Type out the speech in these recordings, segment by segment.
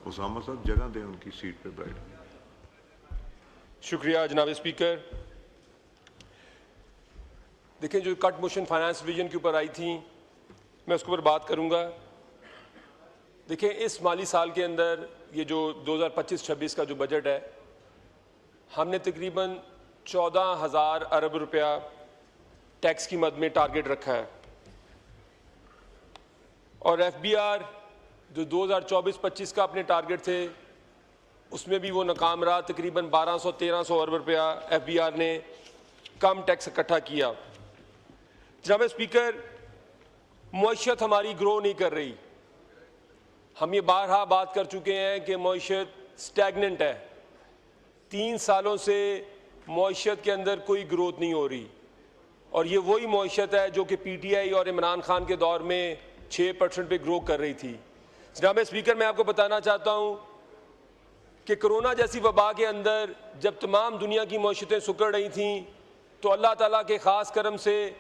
उसामा साहब जगह दें, उनकी सीट पे बैठ। शुक्रिया जनाब स्पीकर। देखिए, जो कट मोशन फाइनेंस डिवीजन के ऊपर आई थी, मैं उसके ऊपर बात करूंगा। देखिए, इस माली साल के अंदर ये जो 2025-26 का जो बजट है, हमने तकरीबन 14,000 अरब रुपया टैक्स की मद में टारगेट रखा है और एफबीआर जो 2024-25 का अपने टारगेट थे उसमें भी वो नाकाम रहा। तकरीबन 1200-1300 अरब रुपया एफबीआर ने कम टैक्स इकट्ठा किया। जनाब स्पीकर, मईशत हमारी ग्रो नहीं कर रही। हम ये बारहा बात कर चुके हैं कि मईशत स्टैगनेंट है। 3 सालों से मईशत के अंदर कोई ग्रोथ नहीं हो रही और ये वही मईशत है जो कि पीटीआई और इमरान खान के दौर में 6% पे ग्रो कर रही थी। जनाब स्पीकर, मैं आपको बताना चाहता हूँ कि कोरोना जैसी वबा के अंदर जब तमाम दुनिया की मईशतें सुकड़ रही थीं तो अल्लाह ताला के ख़ास करम से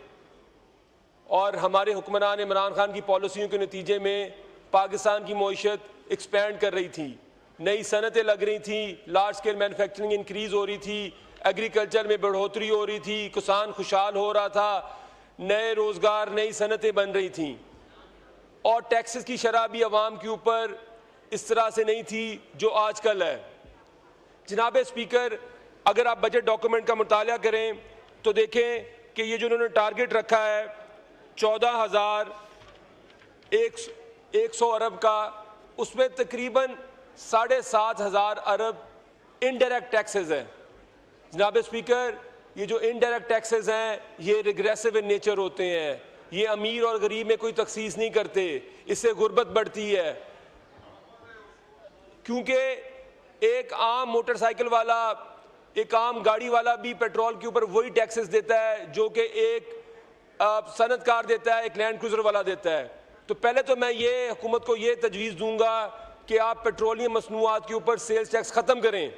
और हमारे हुक्मरान इमरान खान की पॉलिसियों के नतीजे में पाकिस्तान की मईशत एक्सपैंड कर रही थी। नई सनतें लग रही थी, लार्ज स्केल मैन्युफैक्चरिंग इंक्रीज़ हो रही थी, एग्रीकल्चर में बढ़ोतरी हो रही थी, किसान खुशहाल हो रहा था, नए रोज़गार, नई सनतें बन रही थीं और टैक्सेस की शरह भी अवाम के ऊपर इस तरह से नहीं थी जो आजकल है। जनाब स्पीकर, अगर आप बजट डॉक्यूमेंट का मुताला करें तो देखें कि ये जो उन्होंने टारगेट रखा है 14,100 अरब का, उसमें तकरीबन 7,500 अरब इनडायरेक्ट टैक्सेस हैं। जनाब स्पीकर, ये जो इनडायरेक्ट टैक्सेस हैं ये रिग्रेसिव इन नेचर होते हैं। ये अमीर और गरीब में कोई तखसीस नहीं करते, इससे गुर्बत बढ़ती है। क्योंकि एक आम मोटरसाइकिल वाला, एक आम गाड़ी वाला भी पेट्रोल के ऊपर वही टैक्सेस देता है जो कि एक सनतकार देता है, एक लैंड क्रूजर वाला देता है। तो पहले तो मैं ये हुकूमत को ये तजवीज़ दूंगा कि आप पेट्रोलियम मसनूआत के ऊपर सेल्स टैक्स ख़त्म करें।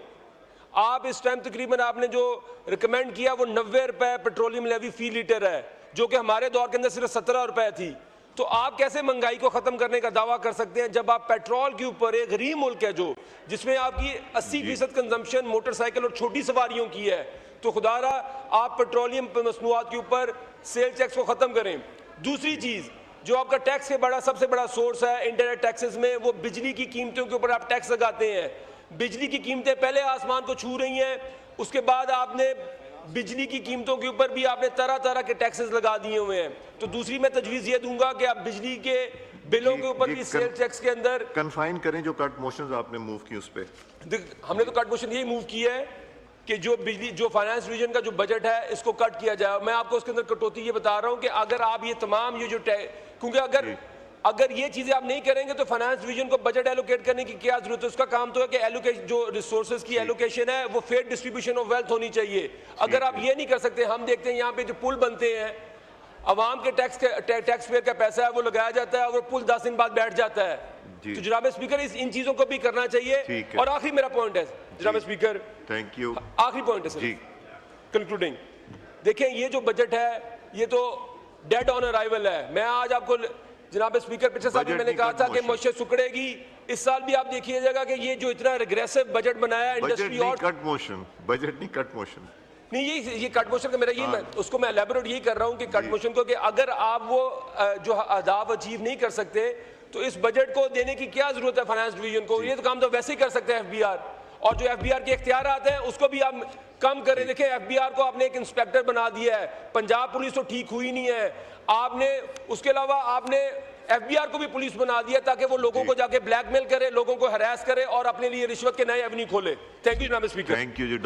आप इस टाइम तकरीबन आपने जो रिकमेंड किया वो 90 रुपये पेट्रोलियम लेवी फी लीटर है, जो कि हमारे दौर के अंदर सिर्फ 17 रुपये थी। तो आप कैसे महंगाई को ख़त्म करने का दावा कर सकते हैं जब आप पेट्रोल के ऊपर, एक गरीब मुल्क है जो जिसमें आपकी 80% कंजम्पशन मोटरसाइकिल और छोटी सवारियों की है, तो खुदारा आप पेट्रोलियम मसनूआत के ऊपर सेल्स टैक्स को ख़त्म करें। दूसरी चीज़, जो आपका टैक्स के सबसे बड़ा सोर्स है इनडायरेक्ट टैक्सेस में, वो बिजली की कीमतों के ऊपर आप टैक्स लगाते हैं। बिजली की कीमतें पहले आसमान को छू रही हैं, उसके बाद आपने बिजली की कीमतों के ऊपर भी आपने तरह तरह के टैक्सेस लगा दिए हुए हैं। तो दूसरी मैं तजवीज़ ये दूंगा कि आप बिजली के बिलों के ऊपर भी सेल्स टैक्स के अंदर कन्फाइन करें। जो कट मोशंस आपने मूव की उस पर हमने तो कट मोशन यही मूव की है कि जो बिजली, जो फाइनेंस डिवीजन का जो बजट है इसको कट किया जाए। मैं आपको उसके अंदर कटौती ये बता रहा हूँ कि अगर आप ये तमाम ये जो क्योंकि अगर ये चीजें आप नहीं करेंगे तो फाइनेंस डिवीजन को बजट एलोकेट करने की क्या जरूरत है। उसका काम तो है कि एलोकेशन, जो रिसोर्सेज की एलोकेशन है वो फेयर डिस्ट्रीब्यूशन ऑफ वेल्थ होनी चाहिए। अगर आप ये नहीं कर सकते, हम देखते हैं यहाँ पे जो पुल बनते हैं, अवाम के टैक्स पेयर का पैसा है वो लगाया जाता है और वो पुल 10 दिन बाद बैठ जाता है। तो जनाब स्पीकर, इन चीजों को भी करना चाहिए। और आखिरी मेरा पॉइंट है जनाब स्पीकर, थैंक यू, आखिरी पॉइंट है सर, कंक्लूडिंग। देखें, ये जो बजट है ये तो डेड ऑन अराइवल है। मैं आज आपको जनाब स्पीकर, पिछले साल भी मैंने कहा था कि मईशत सुकड़ेगी, इस साल भी आप देखिएगा कि ये जो इतना रिग्रेसिव बजट बनाया इंडस्ट्री और कट मोशन, बजट नहीं कट मोशन नहीं, ये कट मोशन का मेरा यही मैं उसको मैं एलैबोरेट यही कर रहा हूँ कि कट मोशन को, कि अगर आप वो जो अहदाफ अचीव नहीं कर सकते तो इस बजट को देने की क्या जरूरत है फाइनेंस डिवीजन को। ये तो काम तो वैसे ही कर सकते हैं एफबीआर, और जो एफबीआर के इख्तियारात हैं उसको भी आप कम करें। देखें, एफबीआर को आपने एक इंस्पेक्टर बना दिया है, पंजाब पुलिस तो ठीक हुई नहीं है आपने, उसके अलावा आपने एफबीआर को भी पुलिस बना दिया ताकि वो लोगों को जाके ब्लैकमेल करे, लोगों को हरास करे और अपने लिए रिश्वत के नए एवेन्यू खोले। थैंक यू जनाब स्पीकर। Thank you.